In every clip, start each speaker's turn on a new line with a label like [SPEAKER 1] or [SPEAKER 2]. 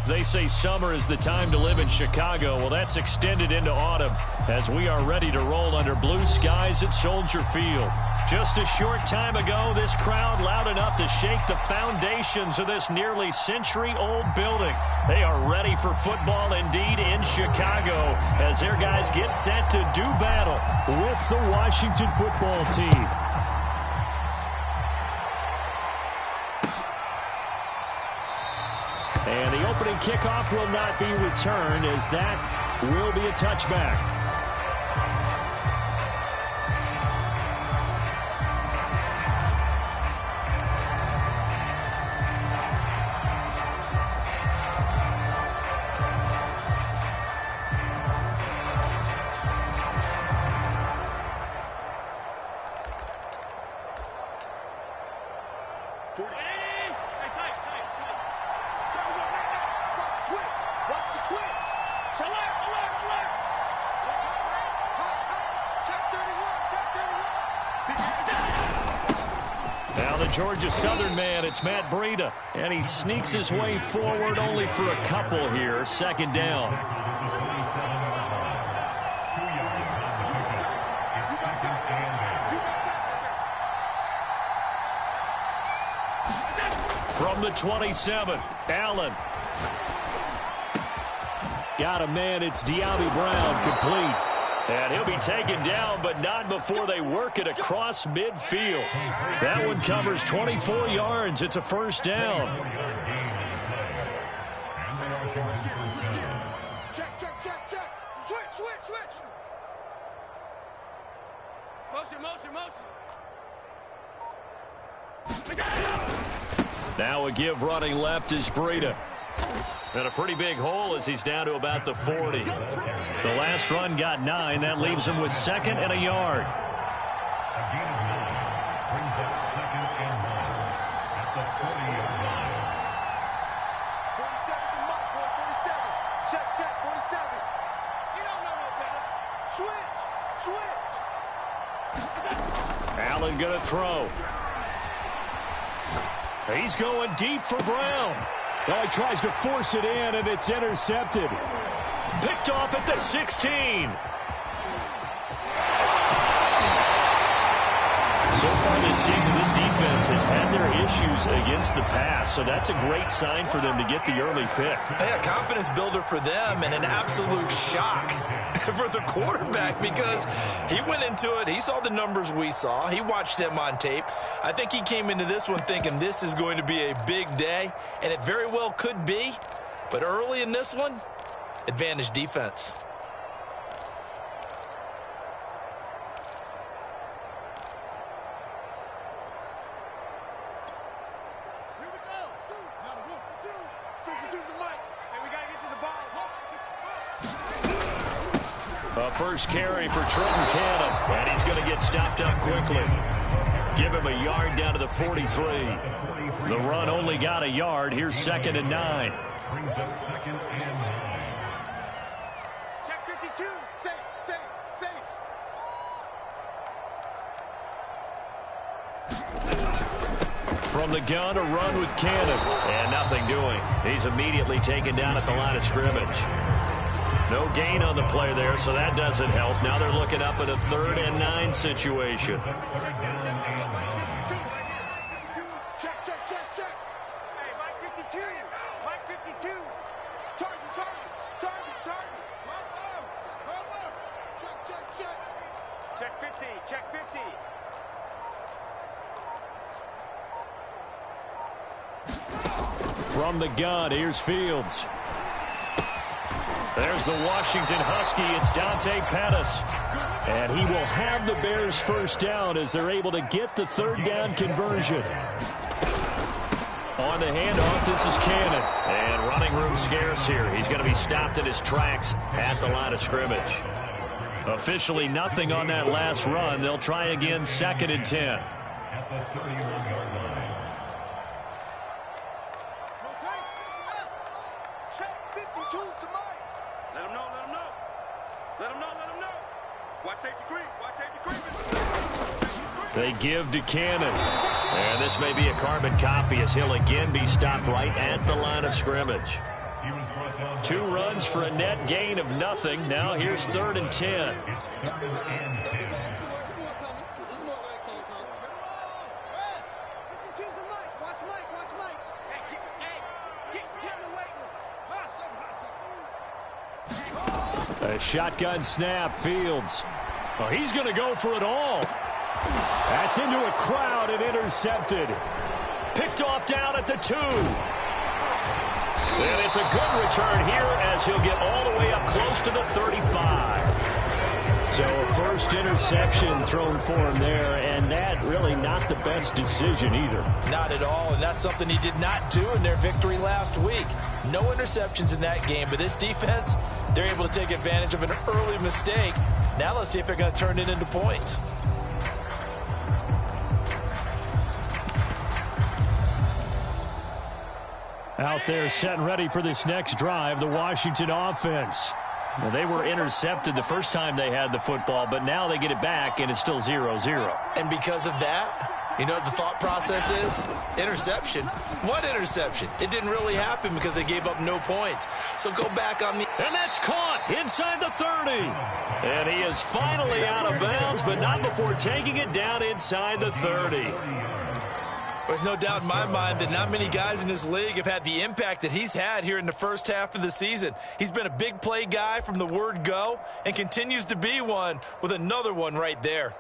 [SPEAKER 1] They say summer is the time to live in Chicago. Well, that's extended into autumn as we are ready to roll under blue skies at Soldier Field. Just a short time ago, this crowd loud enough to shake the foundations of this nearly century-old building. They are ready for football indeed in Chicago as their guys get set to do battle with the Washington football team. And the opening kickoff will not be returned as that will be a touchback. Georgia Southern man, it's Matt Breida, and he sneaks his way forward only for a couple here. Second down. From the 27, Allen. Got a man, it's De'Ami Brown, complete. And he'll be taken down, but not before they work it across midfield. That one covers 24 yards. It's a first down.
[SPEAKER 2] Check. Switch. Motion.
[SPEAKER 1] Now a give running left is Breida. And a pretty big hole as he's down to about the 40. The last run got 9. That leaves him with second and a yard.
[SPEAKER 3] Brings up second and 9 at the 40-yard line.
[SPEAKER 2] 47 to Mike, boy, 47. Check, 47. You don't know no better. Switch.
[SPEAKER 1] Allen going to throw. He's going deep for Brown. Well, he tries to force it in, and it's intercepted. Picked off at the 16. So far this season, this defense has had their issues against the pass, so that's a great sign for them to get the early pick.
[SPEAKER 4] Yeah, confidence builder for them and an absolute shock for the quarterback because he went into it. He saw the numbers we saw. He watched them on tape. I think he came into this one thinking this is going to be a big day, and it very well could be. But early in this one, advantage defense.
[SPEAKER 1] First carry for Trenton Cannon, and he's going to get stopped up quickly. Give him a yard down to the 43. The run only got a yard. Here's second and 9.
[SPEAKER 3] Brings up second and 9.
[SPEAKER 2] Check 52. Safe.
[SPEAKER 1] From the gun, a run with Cannon, and nothing doing. He's immediately taken down at the line of scrimmage. No gain on the play there, so that doesn't help. Now they're looking up at a 3rd and 9 situation.
[SPEAKER 2] Check. Hey, Mike 52. Target. Check 50.
[SPEAKER 1] From the gun, here's Fields. There's the Washington Husky. It's Dante Pettis. And he will have the Bears first down as they're able to get the 3rd down conversion. On the handoff, this is Cannon. And running room scarce here. He's going to be stopped in his tracks at the line of scrimmage. Officially nothing on that last run. They'll try again, 2nd and 10.
[SPEAKER 3] At the 31-yard line.
[SPEAKER 2] Check 52 to Mike. Let him know. Watch safety creep.
[SPEAKER 1] They give to Cannon. And this may be a carbon copy as he'll again be stopped right at the line of scrimmage.
[SPEAKER 3] He was
[SPEAKER 1] 2 runs for a net gain of nothing. Now here's 3rd and 10. A shotgun snap, Fields. Oh, he's going to go for it all. That's into a crowd and intercepted. Picked off down at the 2. And it's a good return here as he'll get all the way up close to the 35. So a first interception thrown for him there, and that really not the best decision either.
[SPEAKER 4] Not at all, and that's something he did not do in their victory last week. No interceptions in that game, but this defense, they're able to take advantage of an early mistake. Now let's see if they're going to turn it into points.
[SPEAKER 1] Out there set and ready for this next drive, the Washington offense. Well, they were intercepted the first time they had the football, but now they get it back, and it's still 0-0.
[SPEAKER 4] And because of that, you know what the thought process is? Interception. What interception? It didn't really happen because they gave up no points. So go back on the...
[SPEAKER 1] And that's caught inside the 30. And he is finally out of bounds, but not before taking it down inside the 30.
[SPEAKER 4] There's no doubt in my mind that not many guys in this league have had the impact that he's had here in the first half of the season. He's been a big play guy from the word go and continues to be one with another one right there.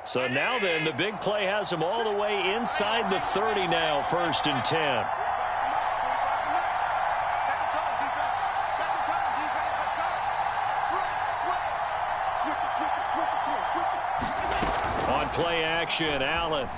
[SPEAKER 1] So now then, the big play has him all the way inside the 30 now, 1st and 10. On play action, Allen.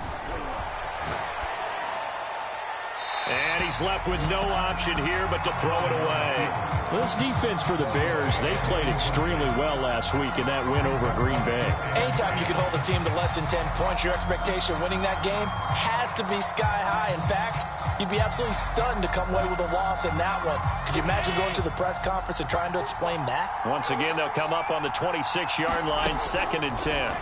[SPEAKER 1] And he's left with no option here but to throw it away. This defense for the Bears, they played extremely well last week in that win over Green Bay.
[SPEAKER 4] Anytime you can hold a team to less than 10 points, your expectation winning that game has to be sky high. In fact, you'd be absolutely stunned to come away with a loss in that one. Could you imagine going to the press conference and trying to explain that?
[SPEAKER 1] Once again, they'll come up on the 26-yard line, 2nd and 10.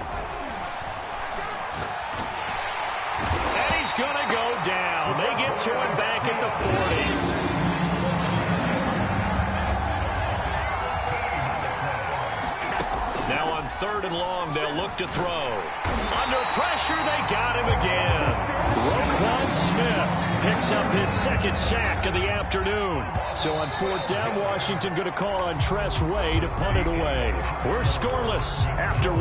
[SPEAKER 1] He's going to go down. They get to him back at the 40. Now on 3rd and long, they'll look to throw. Under pressure, they got him again. wk7nt3nt1onz's picks up his 2nd sack of the afternoon. So on 4th down, Washington going to call on Tress Way to punt it away. We're scoreless after 1.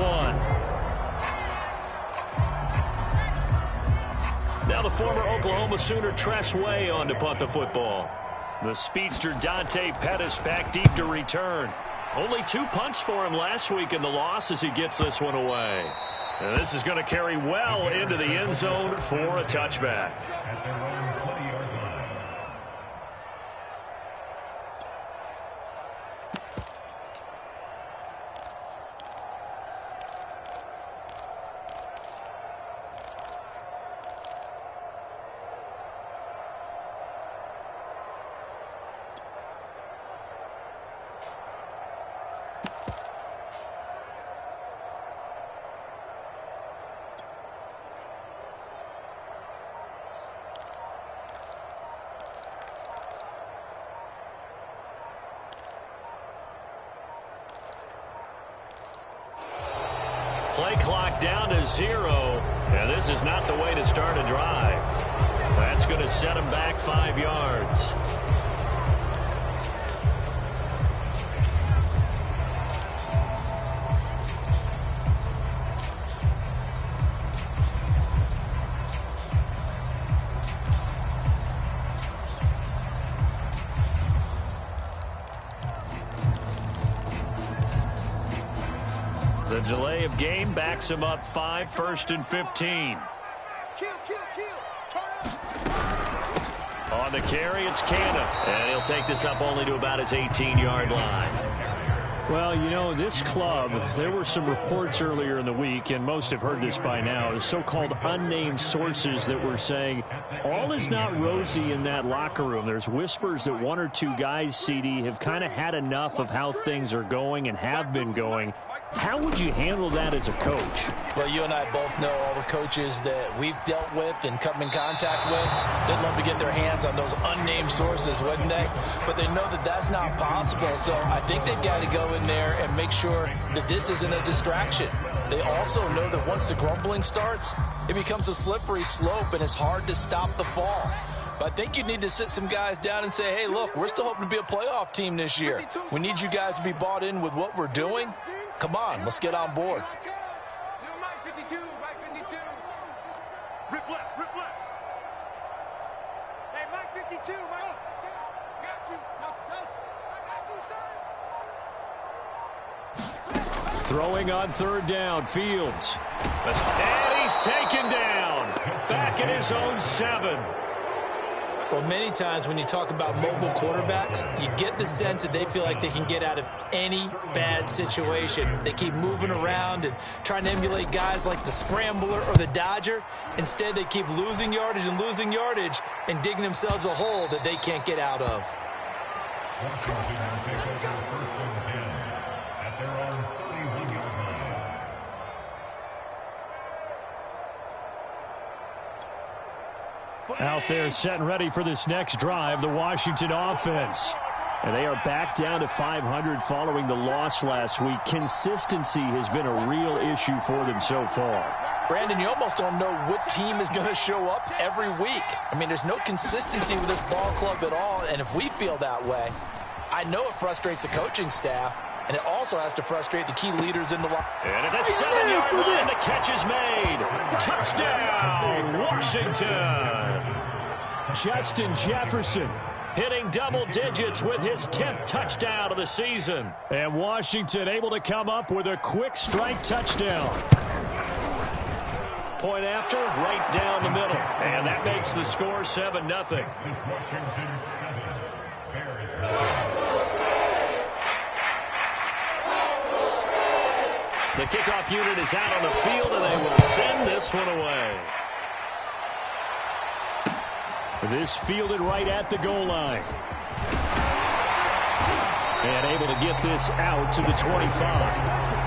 [SPEAKER 1] Now the former Oklahoma Sooner Tress Way on to punt the football. The speedster Dante Pettis back deep to return. Only 2 punts for him last week in the loss as he gets this one away. And this is going to carry well into the end zone for a touchback. Play clock down to 0. And this is not the way to start a drive. That's going to set him back 5 yards. The delay of game backs him up 5, 1st and 15. On the carry, it's Canna. And he'll take this up only to about his 18-yard line. Well, you know, this club, there were some reports earlier in the week, and most have heard this by now, the so-called unnamed sources that were saying all is not rosy in that locker room. There's whispers that one or two guys, CD, have kind of had enough of how things are going and have been going. How would you handle that as a coach?
[SPEAKER 4] Well, you and I both know all the coaches that we've dealt with and come in contact with. They'd love to get their hands on those unnamed sources, wouldn't they? But they know that that's not possible, so I think they've got to go in there and make sure that this isn't a distraction. They also know that once the grumbling starts, it becomes a slippery slope and it's hard to stop the fall. But I think you need to sit some guys down and say, hey, look, we're still hoping to be a playoff team this year. We need you guys to be bought in with what we're doing. Come on, let's get on board.
[SPEAKER 2] Mike 52, Mike 52. Rip left, rip left. Hey, Mike 52, Mike. Got you. Touch. I got you, son.
[SPEAKER 1] Throwing on third down, Fields. And he's taken down. Back at his own 7.
[SPEAKER 4] Well, many times when you talk about mobile quarterbacks, you get the sense that they feel like they can get out of any bad situation. They keep moving around and trying to emulate guys like the Scrambler or the Dodger. Instead, they keep losing yardage and digging themselves a hole that they can't get out of.
[SPEAKER 3] Washington will take over first and 10 at their own 31-yard line.
[SPEAKER 1] Out there set and ready for this next drive, the Washington offense. And they are back down to 500 following the loss last week. Consistency has been a real issue for them so far.
[SPEAKER 4] Brandon, you almost don't know what team is going to show up every week. I mean, there's no consistency with this ball club at all, and if we feel that way, I know it frustrates the coaching staff, and it also has to frustrate the key leaders in the locker room.
[SPEAKER 1] And at the 7-yard line, the catch is made. Touchdown, Washington. Justin Jefferson hitting double digits with his 10th touchdown of the season. And Washington able to come up with a quick strike touchdown. Point after, right down the middle. And that makes the score 7-0.
[SPEAKER 3] Washington 7, Bears 7.
[SPEAKER 1] The kickoff unit is out on the field, and they will send this one away. This fielded right at the goal line. And able to get this out to the 25.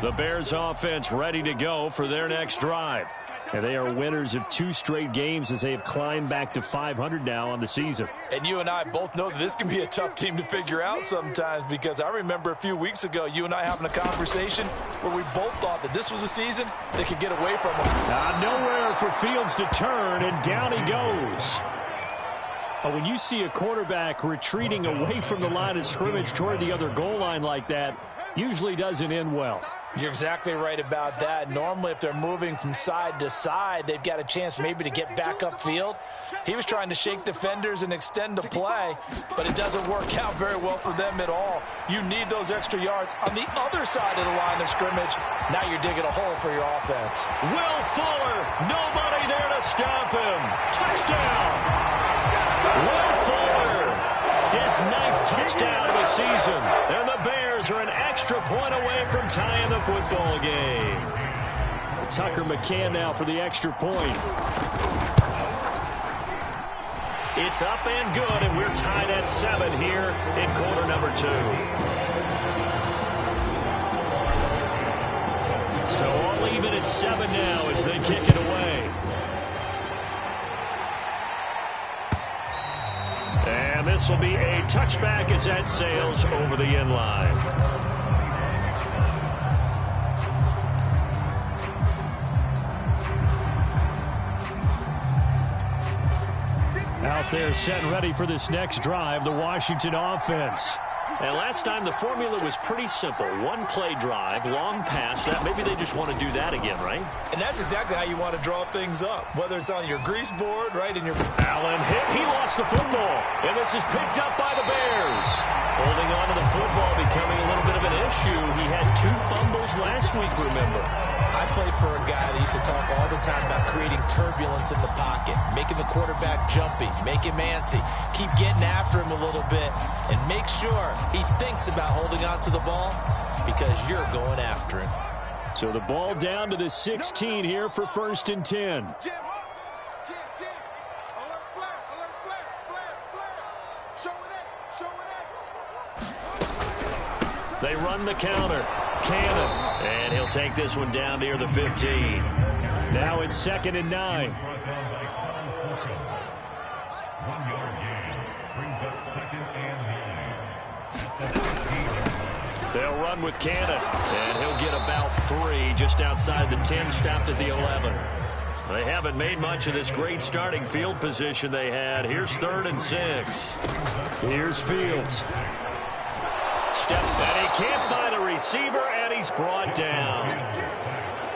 [SPEAKER 1] The Bears offense ready to go for their next drive. And they are winners of 2 straight games as they have climbed back to 500 now on the season.
[SPEAKER 4] And you and I both know that this can be a tough team to figure out sometimes, because I remember a few weeks ago you and I having a conversation where we both thought that this was a season they could get away from them.
[SPEAKER 1] Nowhere for Fields to turn, and down he goes. When you see a quarterback retreating away from the line of scrimmage toward the other goal line like that, usually doesn't end well.
[SPEAKER 4] You're exactly right about that. Normally, if they're moving from side to side, they've got a chance maybe to get back upfield. He was trying to shake defenders and extend the play, but it doesn't work out very well for them at all. You need those extra yards on the other side of the line of scrimmage. Now you're digging a hole for your offense.
[SPEAKER 1] Will Fuller, nobody there to stop him. Touchdown! Will Fuller, his 9th touchdown of the season. And the Bears are an extra point away from tying the football game. Tucker McCann now for the extra point. It's up and good, and we're tied at 7 here in quarter number 2. So all even at 7 now as they kick it away. And this will be a touchback as that sails over the end line. Out there set and ready for this next drive, the Washington offense. And last time the formula was pretty simple. One play drive, long pass. That maybe they just want to do that again, right?
[SPEAKER 4] And that's exactly how you want to draw things up, whether it's on your grease board, right, in your...
[SPEAKER 1] Allen hit. He lost the football. And this is picked up by the Bears. Holding on to the football becoming a little bit of an issue. He had 2 fumbles last week, remember.
[SPEAKER 4] I played for a guy that used to talk all the time about creating turbulence in the pocket, making the quarterback jumpy, make him antsy, keep getting after him a little bit, and make sure he thinks about holding on to the ball because you're going after him.
[SPEAKER 1] So the ball down to the 16 here for 1st and 10.
[SPEAKER 2] Jim, up. Jim. Alert flare. Show it.
[SPEAKER 1] They run the counter. Cannon. And he'll take this one down near the 15. Now it's 2nd and 9.
[SPEAKER 3] 1 yard gain brings up 2nd and 9.
[SPEAKER 1] They'll run with Cannon. And he'll get about 3 just outside the 10, stopped at the 11. They haven't made much of this great starting field position they had. Here's 3rd and 6. Here's Fields. And he can't find a receiver, and he's brought down.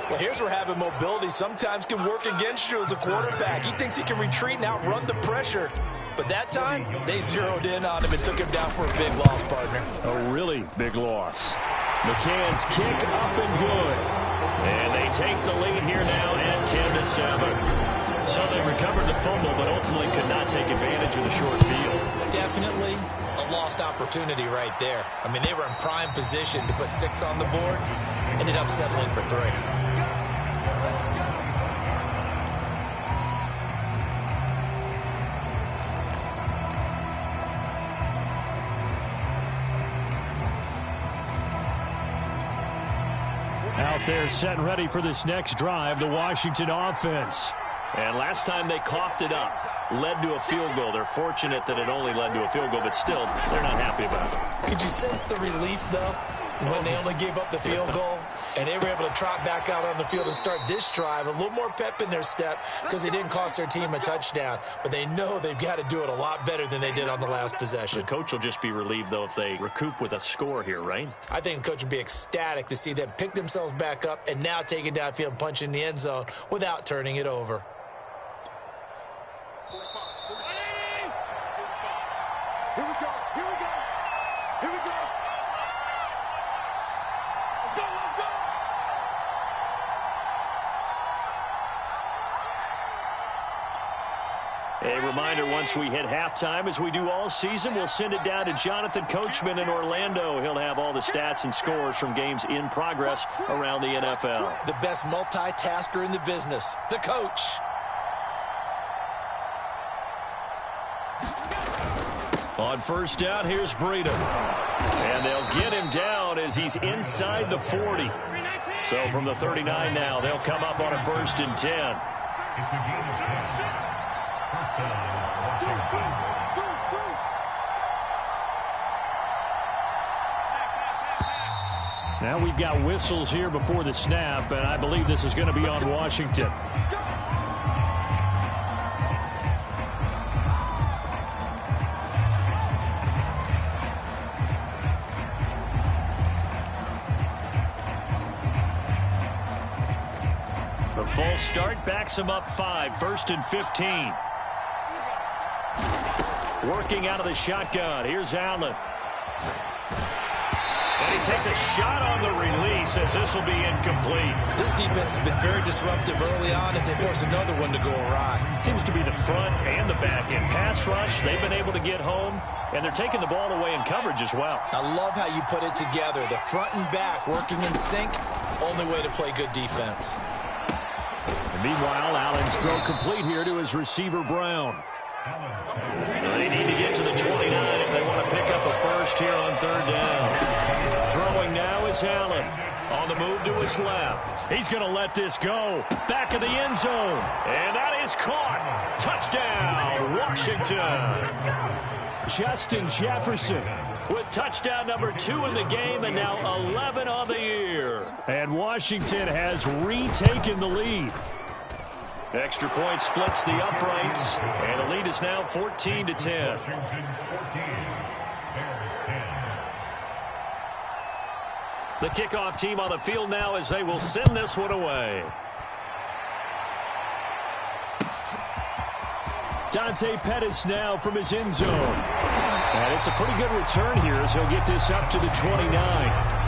[SPEAKER 4] Well, here's where having mobility sometimes can work against you as a quarterback. He thinks he can retreat and outrun the pressure. But that time, they zeroed in on him and took him down for a big loss, partner.
[SPEAKER 1] A really big loss. McCann's kick up and good. And they take the lead here now at 10-7. So they recovered the fumble, but ultimately could not take advantage of the short field.
[SPEAKER 4] Definitely a lost opportunity right there. I mean, they were in prime position to put 6 on the board. Ended up settling for 3.
[SPEAKER 1] Out there set and ready for this next drive, the Washington offense. And last time they coughed it up, led to a field goal. They're fortunate that it only led to a field goal, but still, they're not happy about it.
[SPEAKER 4] Could you sense the relief, though, when they only gave up the field goal and they were able to trot back out on the field and start this drive? A little more pep in their step because they didn't cost their team a touchdown, but they know they've got to do it a lot better than they did on the last possession.
[SPEAKER 1] The coach will just be relieved, though, if they recoup with a score here, right?
[SPEAKER 4] I think the coach would be ecstatic to see them pick themselves back up and now take it downfield and punch in the end zone without turning it over.
[SPEAKER 2] Here we go. Let's go.
[SPEAKER 1] A reminder, once we hit halftime, as we do all season, we'll send it down to Jonathan Coachman in Orlando. He'll have all the stats and scores from games in progress around the NFL.
[SPEAKER 4] The best multitasker in the business, the coach.
[SPEAKER 1] On 1st down, here's Breida. And they'll get him down as he's inside the 40. So from the 39 now, they'll come up on a 1st and 10.
[SPEAKER 3] It's a gain of 10. 1st down, Washington.
[SPEAKER 1] Now we've got whistles here before the snap, and I believe this is going to be on Washington. The full start backs him up 5, 1st and 15. Working out of the shotgun. Here's Allen. And he takes a shot on the release as this will be incomplete.
[SPEAKER 4] This defense has been very disruptive early on as they force another one to go awry.
[SPEAKER 1] It seems to be the front and the back end. Pass rush, they've been able to get home, and they're taking the ball away in coverage as well.
[SPEAKER 4] I love how you put it together. The front and back working in sync, only way to play good defense.
[SPEAKER 1] And meanwhile, Allen's throw complete here to his receiver, Brown. They need to get to the 29 if they want to pick up a first here on 3rd down. Throwing now is Allen. On the move to his left. He's going to let this go. Back of the end zone. And that is caught. Touchdown, Washington. Justin Jefferson with touchdown number 2 in the game and now 11 on the year. And Washington has retaken the lead. Extra point splits the uprights, and the lead is now 14-10.
[SPEAKER 3] Washington 14, Bears 10.
[SPEAKER 1] The kickoff team on the field now as they will send this one away. Dante Pettis now from his end zone. And it's a pretty good return here as he'll get this up to the 29.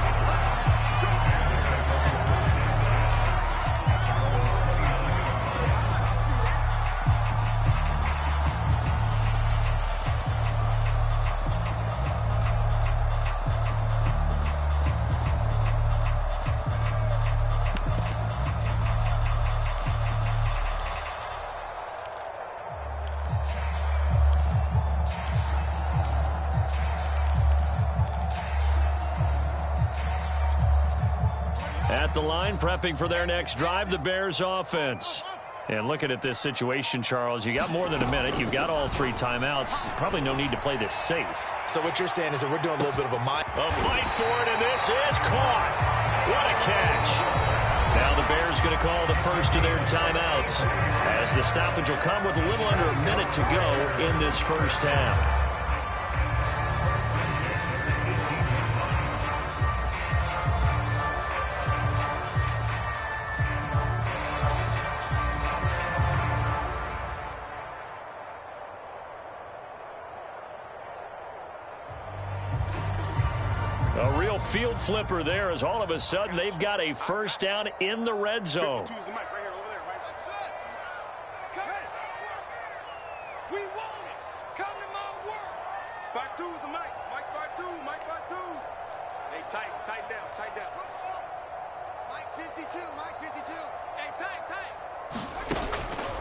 [SPEAKER 1] At the line, prepping for their next drive, the Bears offense. And looking at this situation, Charles, you got more than a minute. You've got all 3 timeouts. Probably no need to play this safe.
[SPEAKER 4] So what you're saying is that we're doing a little bit of a
[SPEAKER 1] fight for it, and this is caught. What a catch. Now the Bears going to call the first of their timeouts, as the stoppage will come with a little under a minute to go in this first half. A real field flipper there, as all of a sudden they've got a first down in the red zone.
[SPEAKER 2] We want it. Come to my work. 5-2 is the Mike. Mike 5-2. Mike 5-2. Hey, tighten down. Mike 52. Mike 52. Hey, tight.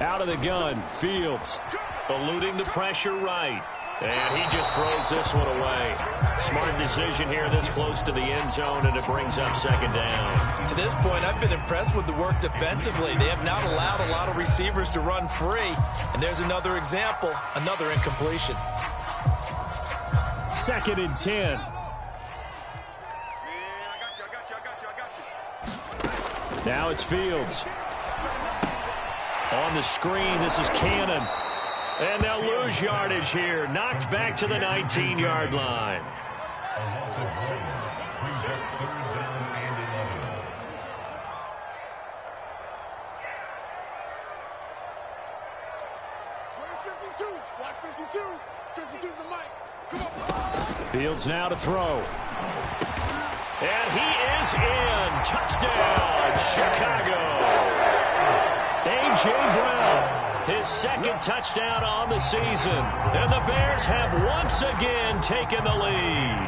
[SPEAKER 1] Out of the gun, Fields eluding the pressure right. And he just throws this one away. Smart decision here this close to the end zone, and it brings up second down.
[SPEAKER 4] To this point, I've been impressed with the work defensively. They have not allowed a lot of receivers to run free. And there's another example, another incompletion.
[SPEAKER 1] 2nd and 10.
[SPEAKER 2] Man, I got you.
[SPEAKER 1] Now it's Fields. On the screen, this is Cannon. And they'll lose yardage here. Knocked back to the 19-yard line.
[SPEAKER 3] A loss of 1 brings up 3rd down and 11.
[SPEAKER 2] Watch 52. 52 is the Mike. Come on.
[SPEAKER 1] Fields now to throw. And he is in. Touchdown, Chicago. A.J. Brown. His 2nd touchdown on the season. And the Bears have once again taken the lead.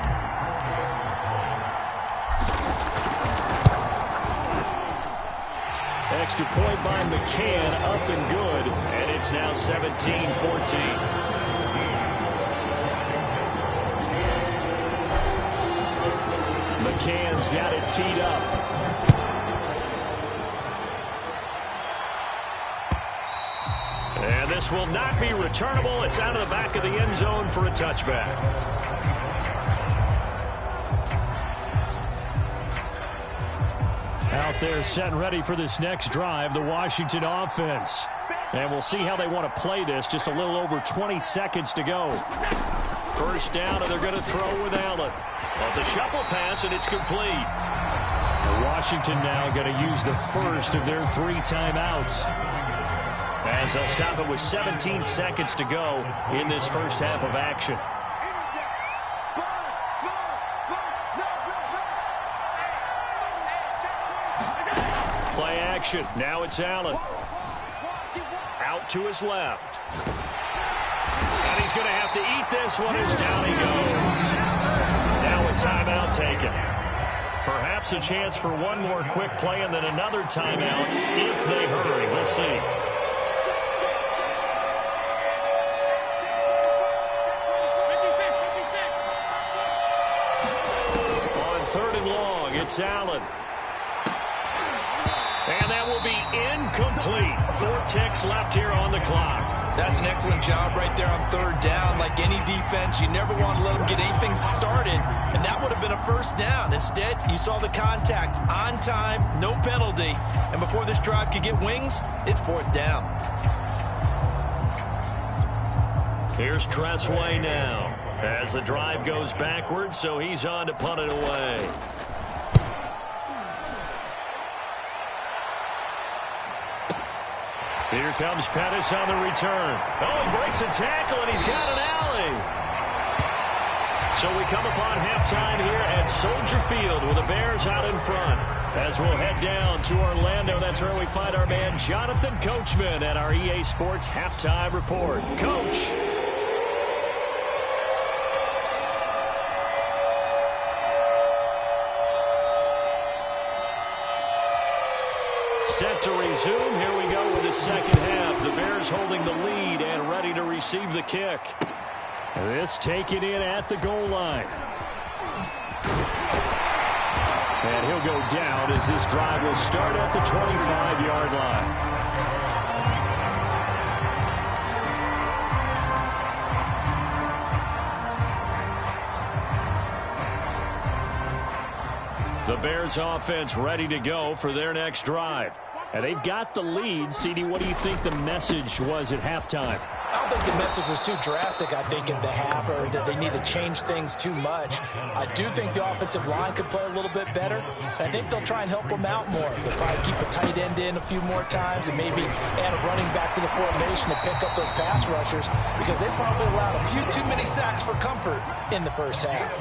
[SPEAKER 1] Extra point by McCann, up and good. And it's now 17-14. McCann's got it teed up. And this will not be returnable. It's out of the back of the end zone for a touchback. Out there set and ready for this next drive, the Washington offense. And we'll see how they want to play this. Just a little over 20 seconds to go. First down, and they're going to throw with Allen. Well, it's a shuffle pass, and it's complete. Washington now going to use the first of their 3 timeouts, as they'll stop it with 17 seconds to go in this first half of action. Play action. Now it's Allen. Out to his left. And he's going to have to eat this one as down he goes. Now a timeout taken. Perhaps a chance for one more quick play and then another timeout if they hurry. We'll see. On 3rd and long, it's Allen. And that will be incomplete. 4 ticks left here on the clock.
[SPEAKER 4] That's an excellent job right there on 3rd down. Like any defense, you never want to let them get anything started, and that would have been a first down. Instead, you saw the contact on time, no penalty, and before this drive could get wings, it's 4th down.
[SPEAKER 1] Here's Tressway now as the drive goes backwards, so he's on to punt it away. Here comes Pettis on the return. Oh, he breaks a tackle, and he's got an alley. So we come upon halftime here at Soldier Field with the Bears out in front. As we'll head down to Orlando, that's where we find our man Jonathan Coachman at our EA Sports Halftime Report. Coach. Set to resume. Here we go with the second half. The Bears holding the lead and ready to receive the kick. This taken in at the goal line. And he'll go down as this drive will start at the 25-yard line. The Bears offense ready to go for their next drive. And they've got the lead. CD, what do you think the message was at halftime?
[SPEAKER 4] I don't think the message was too drastic, I think, in the half, or that they need to change things too much. I do think the offensive line could play a little bit better. I think they'll try and help them out more. They'll probably keep a tight end in a few more times and maybe add a running back to the formation to pick up those pass rushers, because they probably allowed a few too many sacks for comfort in the first half.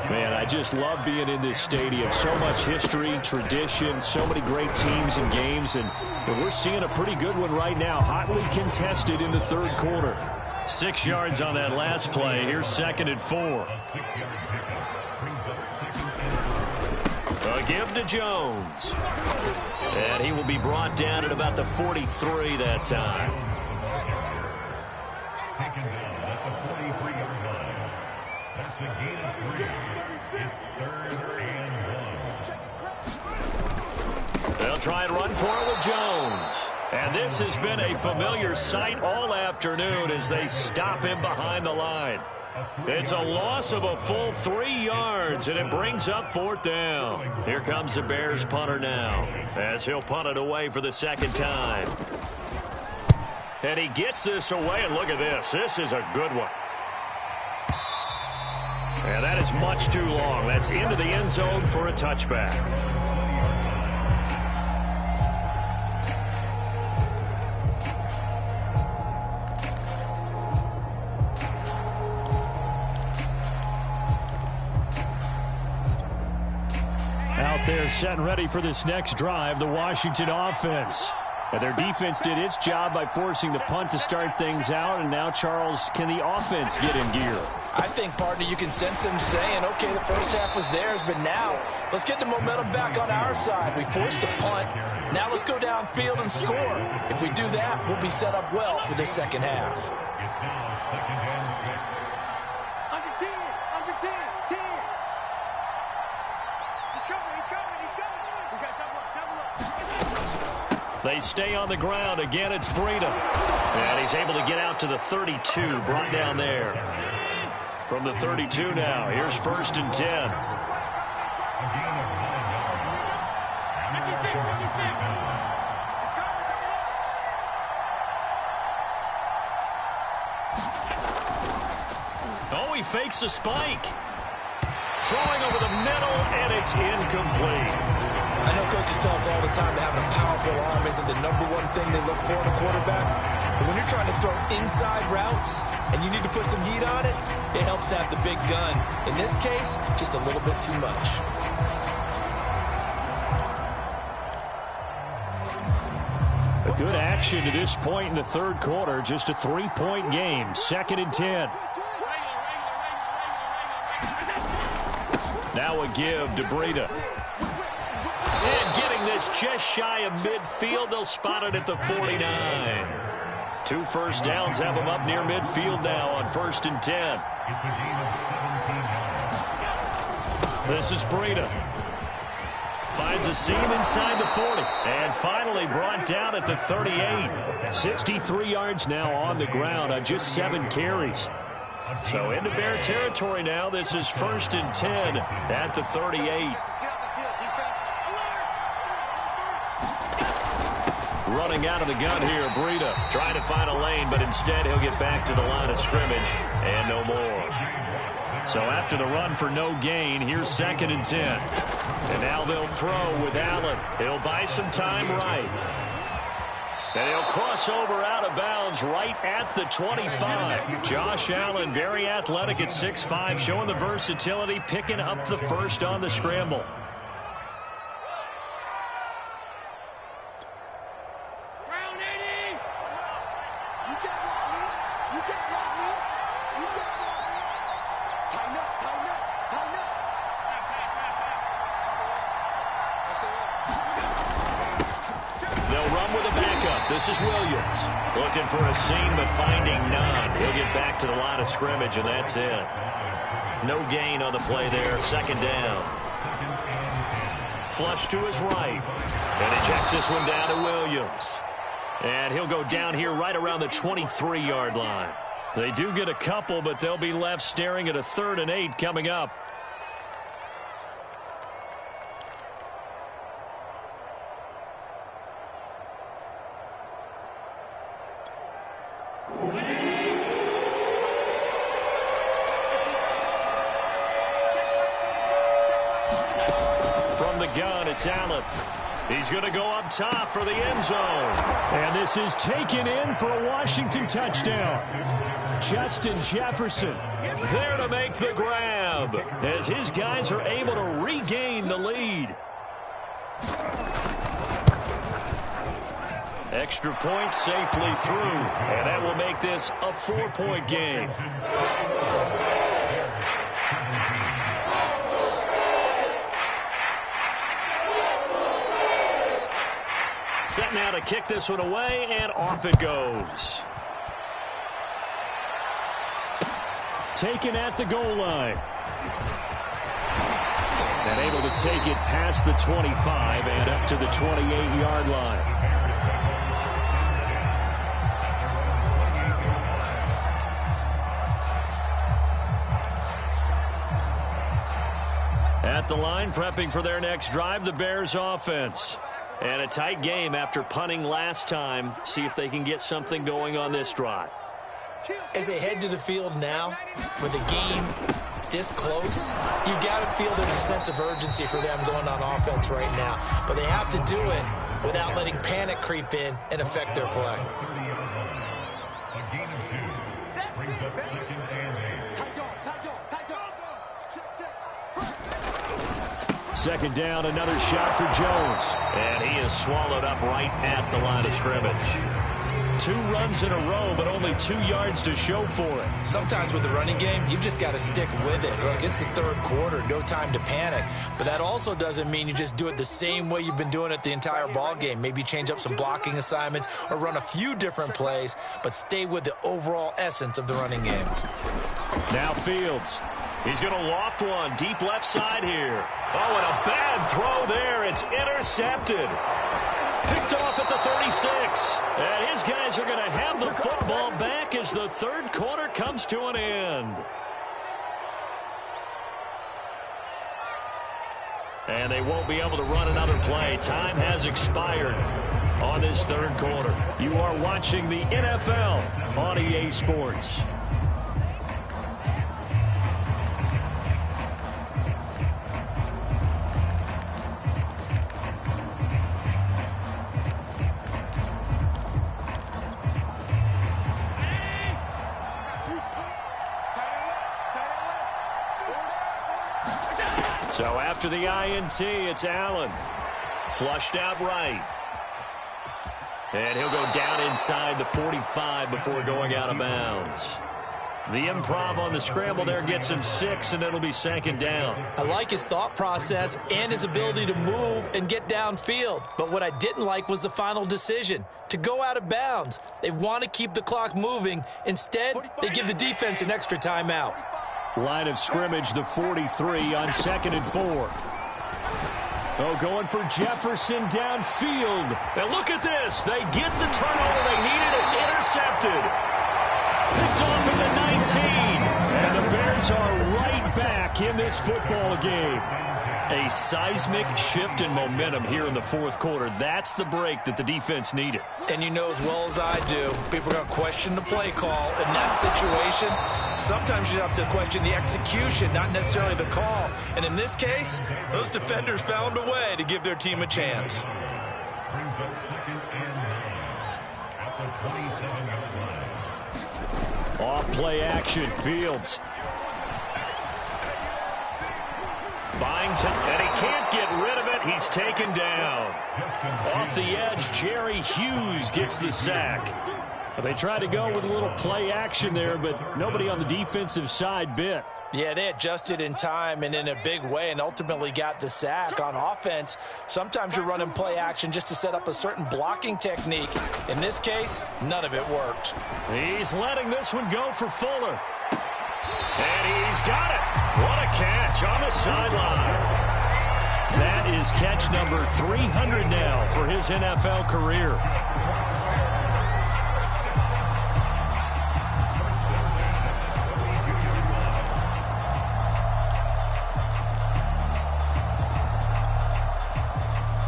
[SPEAKER 1] Man, I just love being in this stadium. So much history, tradition, so many great teams and games, and we're seeing a pretty good one right now, hotly contested in the third quarter. 6 yards on that last play. Here's 2nd and 4. A give to Jones. And he will be brought down at about the 43 that time.
[SPEAKER 3] Taken down at the 43-yard line. That's a gain of 3. It's 3rd and 1.
[SPEAKER 1] They'll try and run for it with Jones. And this has been a familiar sight all afternoon as they stop him behind the line. It's a loss of a full 3 yards, and it brings up 4th down. Here comes the Bears punter now, as he'll punt it away for the second time. And he gets this away, and look at this. This is a good one. And that is much too long. That's into the end zone for a touchback. Out there set and ready for this next drive, the Washington offense. And their defense did its job by forcing the punt to start things out, and now, Charles, can the offense get in gear?
[SPEAKER 4] I think, partner, you can sense them saying, okay, the first half was theirs, but now let's get the momentum back on our side. We forced a punt. Now let's go downfield and score. If we do that, we'll be set up well for the second half.
[SPEAKER 3] It's now 2nd and 6.
[SPEAKER 2] Under 10, under 10, 10. He's coming, he's coming, he's coming. We got double up.
[SPEAKER 1] They stay on the ground. Again, it's Breida. And he's able to get out to the 32, brought down there. From the 32 now, here's 1st and 10.
[SPEAKER 3] A gain of 9 yards.
[SPEAKER 1] Oh, he fakes the spike. Throwing over the middle, and it's incomplete.
[SPEAKER 4] I know coaches tell us all the time that having a powerful arm isn't the #1 thing they look for in a quarterback. But when you're trying to throw inside routes and you need to put some heat on it, it helps have the big gun. In this case, just a little bit too much.
[SPEAKER 1] A good action to this point in the third quarter. Just a 3-point game. 2nd and 10. Now a give to Breida. And getting this just shy of midfield. They'll spot it at the 49. 2 first downs have them up near midfield now on 1st and 10.
[SPEAKER 3] It's a gain of 17 yards.
[SPEAKER 1] This is Breida. Finds a seam inside the 40. And finally brought down at the 38. 63 yards now on the ground on just 7 carries. So into Bear territory now. This is 1st and 10 at the 38. Running out of the gun here, Breida. Trying to find a lane, but instead he'll get back to the line of scrimmage and no more. So after the run for no gain, here's 2nd and 10. And now they'll throw with Allen. He'll buy some time right. And he'll cross over out of bounds right at the 25. Josh Allen, very athletic at 6'5", showing the versatility, picking up the first on the scramble. This is Williams looking for a seam but finding none. He'll get back to the line of scrimmage, and that's it. No gain on the play there. Second down. Flush to his right. And he checks this one down to Williams. And he'll go down here right around the 23-yard line. They do get a couple, but they'll be left staring at a 3rd and 8 coming up. It's Allen. He's going to go up top for the end zone.
[SPEAKER 5] And this is taken in for a Washington touchdown. Justin Jefferson
[SPEAKER 1] there to make the grab as his guys are able to regain the lead. Extra point safely through, and that will make this a 4-point game. Set now to kick this one away, and off it goes.
[SPEAKER 5] Taken at the goal line. And able to take it past the 25 and up to the 28-yard line.
[SPEAKER 1] At the line, prepping for their next drive, the Bears offense. And a tight game after punting last time. See if they can get something going on this drive.
[SPEAKER 4] As they head to the field now, with the game this close, you've got to feel there's a sense of urgency for them going on offense right now. But they have to do it without letting panic creep in and affect their play.
[SPEAKER 5] Second down, another shot for Jones.
[SPEAKER 1] And he is swallowed up right at the line of scrimmage. 2 runs in a row, but only 2 yards to show for it.
[SPEAKER 4] Sometimes with the running game, you've just got to stick with it. Look, it's the 3rd quarter, no time to panic. But that also doesn't mean you just do it the same way you've been doing it the entire ball game. Maybe change up some blocking assignments or run a few different plays, but stay with the overall essence of the running game.
[SPEAKER 1] Now Fields. He's going to loft one deep left side here. Oh, and a bad throw there. It's intercepted. Picked off at the 36. And his guys are going to have the football back as the 3rd quarter comes to an end. And they won't be able to run another play. Time has expired on this 3rd quarter. You are watching the NFL on EA Sports. So after the INT, it's Allen. Flushed out right. And he'll go down inside the 45 before going out of bounds. The improv on the scramble there gets him 6, and it'll be 2nd down.
[SPEAKER 4] I like his thought process and his ability to move and get downfield. But what I didn't like was the final decision, to go out of bounds. They want to keep the clock moving. Instead, they give the defense an extra timeout.
[SPEAKER 5] Line of scrimmage, the 43 on 2nd and 4. Oh, going for Jefferson downfield.
[SPEAKER 1] And look at this. They get the turnover they needed. It's intercepted. Picked off at the 19.
[SPEAKER 5] And the Bears are right back in this football game.
[SPEAKER 1] A seismic shift in momentum here in the 4th quarter. That's the break that the defense needed.
[SPEAKER 4] And you know as well as I do, people are going to question the play call in that situation. Sometimes you have to question the execution, not necessarily the call. And in this case, those defenders found a way to give their team a chance.
[SPEAKER 3] 27-yard line.
[SPEAKER 5] Off play action, Fields. Buying time, and he can't get rid of it. He's taken down. Off the edge, Jerry Hughes gets the sack. They tried to go with a little play action there, but nobody on the defensive side bit.
[SPEAKER 4] Yeah, they adjusted in time and in a big way and ultimately got the sack. On offense, sometimes you're running play action just to set up a certain blocking technique. In this case, none of it worked.
[SPEAKER 5] He's letting this one go for Fuller. And he's got it. What a catch on the sideline. That is catch number 300 now for his NFL career.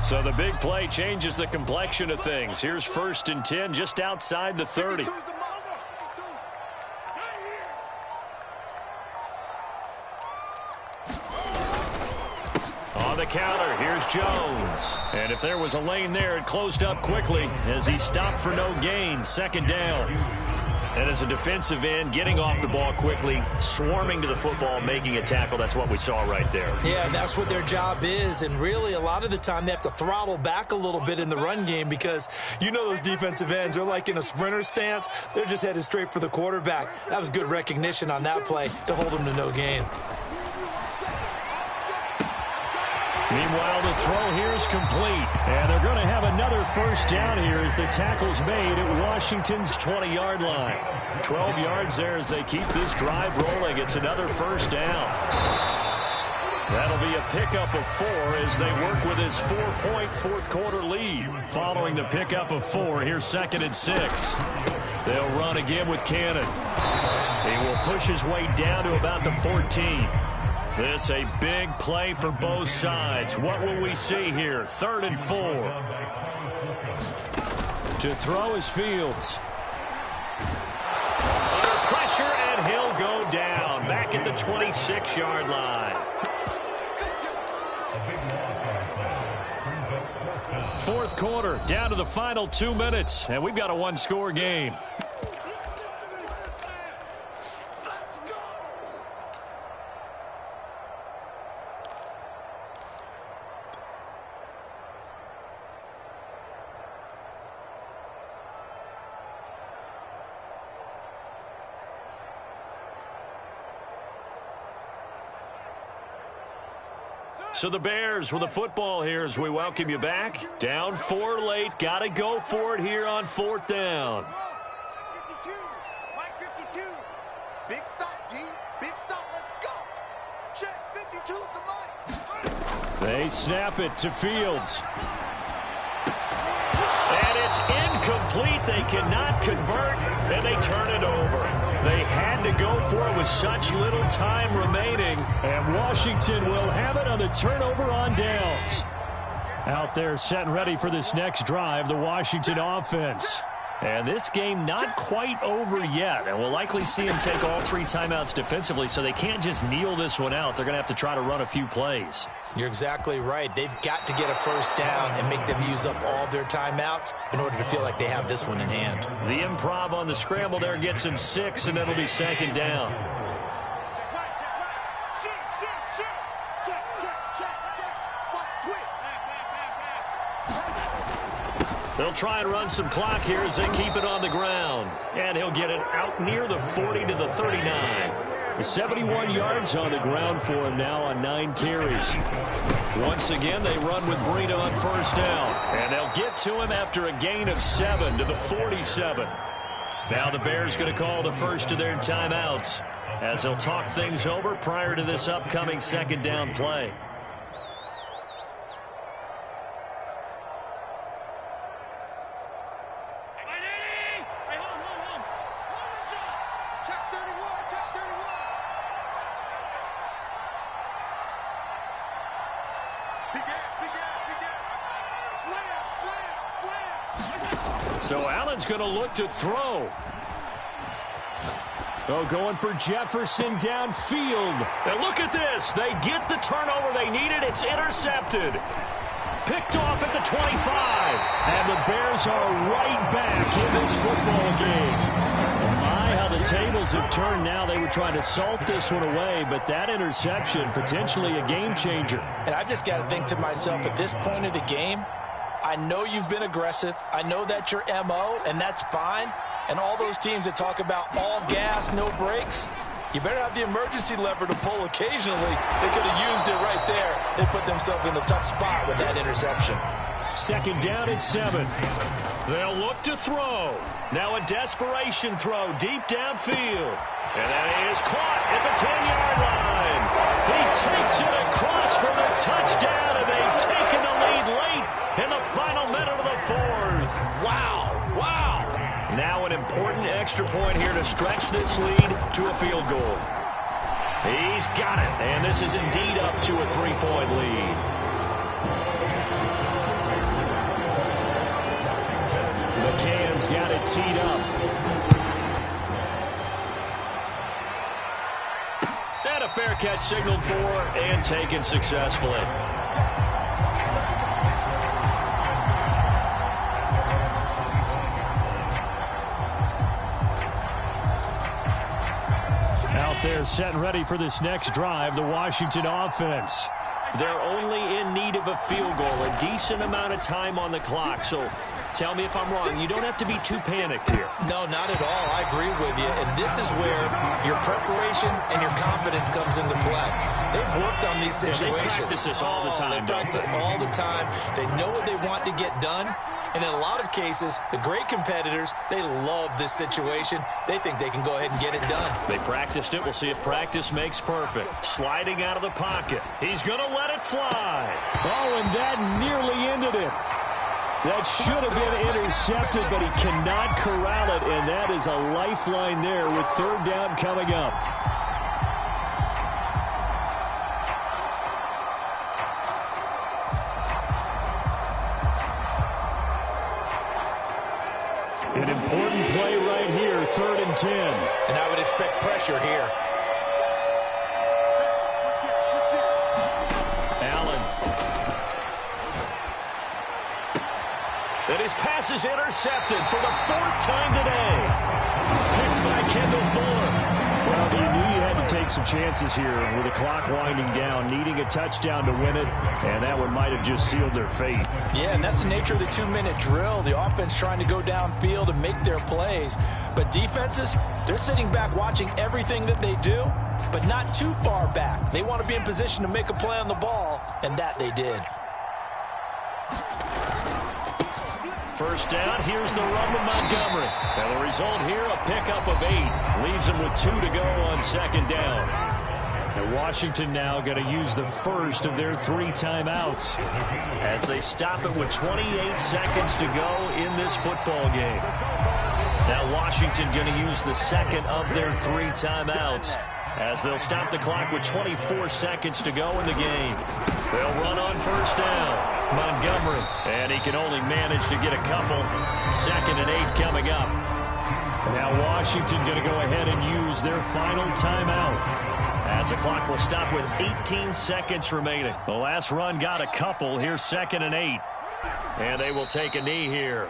[SPEAKER 5] So the big play changes the complexion of things. Here's 1st and 10 just outside the 30. On the counter, here's Jones. And if there was a lane there, it closed up quickly as he stopped for no gain. 2nd down. And as a defensive end, getting off the ball quickly, swarming to the football, making a tackle, that's what we saw right there.
[SPEAKER 4] Yeah, that's what their job is. And really, a lot of the time, they have to throttle back a little bit in the run game because you know those defensive ends, they're like in a sprinter stance. They're just headed straight for the quarterback. That was good recognition on that play to hold them to no gain.
[SPEAKER 5] Meanwhile, the throw here is complete. And they're going to have another 1st down here as the tackle's made at Washington's 20-yard line. 12 yards there as they keep this drive rolling. It's another 1st down. That'll be a pickup of 4 as they work with his 4-point 4th quarter lead. Following the pickup of 4, here's 2nd and 6. They'll run again with Cannon. He will push his way down to about the 14. This a big play for both sides. What will we see here? 3rd and 4. To throw is Fields. Under pressure, and he'll go down. Back at the 26-yard line. 4th quarter, down to the final 2 minutes, and we've got a 1-score game. So the Bears with the football here as we welcome you back. Down 4 late. Got to go for it here on 4th down.
[SPEAKER 2] 52. Mike 52. Big stop, D. Big stop. Let's go. Check. 52's the Mike.
[SPEAKER 5] They snap it to Fields. And it's incomplete. They cannot convert, and they turn it over. They had to go for it with such little time remaining, and Washington will have it on the turnover on downs. Out there set and ready for this next drive, the Washington offense. And this game not quite over yet, and we'll likely see them take all 3 timeouts defensively, so they can't just kneel this one out. They're going to have to try to run a few plays.
[SPEAKER 4] You're exactly right. They've got to get a 1st down and make them use up all their timeouts in order to feel like they have this one in hand.
[SPEAKER 5] The improv on the scramble there gets him 6, and it'll be 2nd down. They'll try and run some clock here as they keep it on the ground. And he'll get it out near the 40 to the 39. 71 yards on the ground for him now on 9 carries. Once again, they run with Breida on 1st down. And they'll get to him after a gain of 7 to the 47. Now the Bears going to call the first of their timeouts as they'll talk things over prior to this upcoming 2nd down play. So Allen's going to look to throw. Oh, going for Jefferson downfield. And look at this. They get the turnover they needed. It's intercepted. picked off at the 25. And the Bears are right back in this football game. My, how the tables have turned now. They were trying to salt this one away, but that interception, potentially a game changer.
[SPEAKER 4] And I've just got to think to myself, at this point of the game, I know you've been aggressive. I know that's your MO, and that's fine. And all those teams that talk about all gas, no brakes, you better have the emergency lever to pull occasionally. They could have used it right there. They put themselves in a tough spot with that interception.
[SPEAKER 5] Second down at 7. They'll look to throw. Now a desperation throw deep downfield. And that is caught at the 10-yard line. He takes it across for the touchdown, and they've taken the lead late in the final minute of the fourth.
[SPEAKER 4] Wow, wow.
[SPEAKER 5] Now an important extra point here to stretch this lead to a field goal. He's got it, and this is indeed up to a 3-point lead. McCann's got it teed up. And a fair catch signaled for and taken successfully. Out there set and ready for this next drive, the Washington offense. They're only in need of a field goal, a decent amount of time on the clock. So tell me if I'm wrong. You don't have to be too panicked here.
[SPEAKER 4] No, not at all. I agree with you. And this is where your preparation and your confidence comes into play. They've worked on these situations.
[SPEAKER 5] They practice this all the time.
[SPEAKER 4] They practice it all the time. They know what they want to get done. And in a lot of cases, the great competitors, they love this situation. They think they can go ahead and get it done.
[SPEAKER 5] They practiced it. We'll see if practice makes perfect. Sliding out of the pocket. He's going to let it fly. Oh, and that nearly ended it. That should have been intercepted, but he cannot corral it, and that is a lifeline there with third down coming up. An important play right here, 3rd and 10.
[SPEAKER 4] And I would expect pressure here.
[SPEAKER 5] Allen. And his pass is intercepted for the 4th time today. Picked by Kendall Fuller. Well, he knew you had to take some chances here with the clock winding down, needing a touchdown to win it, and that one might have just sealed their fate.
[SPEAKER 4] Yeah, and that's the nature of the 2-minute drill. The offense trying to go downfield and make their plays. But defenses, they're sitting back watching everything that they do, but not too far back. They want to be in position to make a play on the ball, and that they did.
[SPEAKER 5] First down, here's the run to Montgomery. And the result here, a pickup of 8. Leaves him with 2 to go on 2nd down. And Washington now going to use the first of their 3 timeouts as they stop it with 28 seconds to go in this football game. Now Washington going to use the second of their 3 timeouts as they'll stop the clock with 24 seconds to go in the game. They'll run on first down. Montgomery, and he can only manage to get a couple. 2nd and 8 coming up. Now Washington going to go ahead and use their final timeout as the clock will stop with 18 seconds remaining. The last run got a couple. Here's 2nd and 8. And they will take a knee here.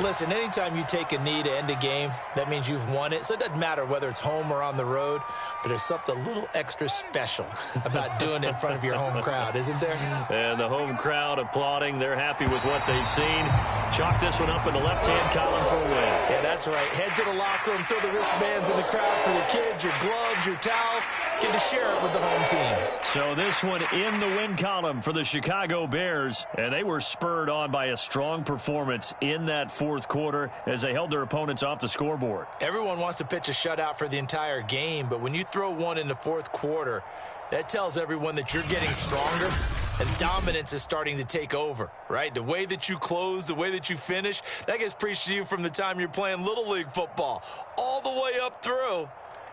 [SPEAKER 4] Listen, anytime you take a knee to end a game, that means you've won it. So it doesn't matter whether it's home or on the road, but there's something a little extra special about doing it in front of your home crowd, isn't there?
[SPEAKER 5] And the home crowd applauding. They're happy with what they've seen. Chalk this one up in the left-hand column for a win.
[SPEAKER 4] Yeah, that's right. Head to the locker room, throw the wristbands in the crowd for the kids, your gloves, your towels. Get to share it with the home team.
[SPEAKER 5] So this one in the win column for the Chicago Bears. And they were spurred on by a strong performance in that 4th quarter as they held their opponents off the scoreboard.
[SPEAKER 4] Everyone wants to pitch a shutout for the entire game, but when you throw one in the 4th quarter, that tells everyone that you're getting stronger and dominance is starting to take over, right? The way that you close, the way that you finish, that gets preached to you from the time you're playing Little League football all the way up through.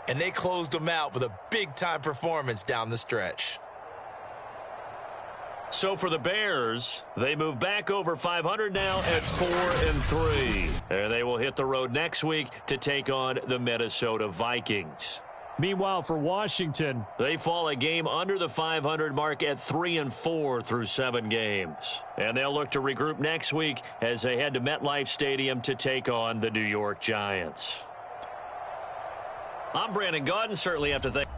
[SPEAKER 4] And they closed them out with a big-time performance down the stretch.
[SPEAKER 5] So for the Bears, they move back over 500 now at 4-3. And they will hit the road next week to take on the Minnesota Vikings. Meanwhile, for Washington,
[SPEAKER 1] they fall a game under the 500 mark at 3-4 through 7 games. And they'll look to regroup next week as they head to MetLife Stadium to take on the New York Giants. I'm Brandon Gaudin. Certainly have to thank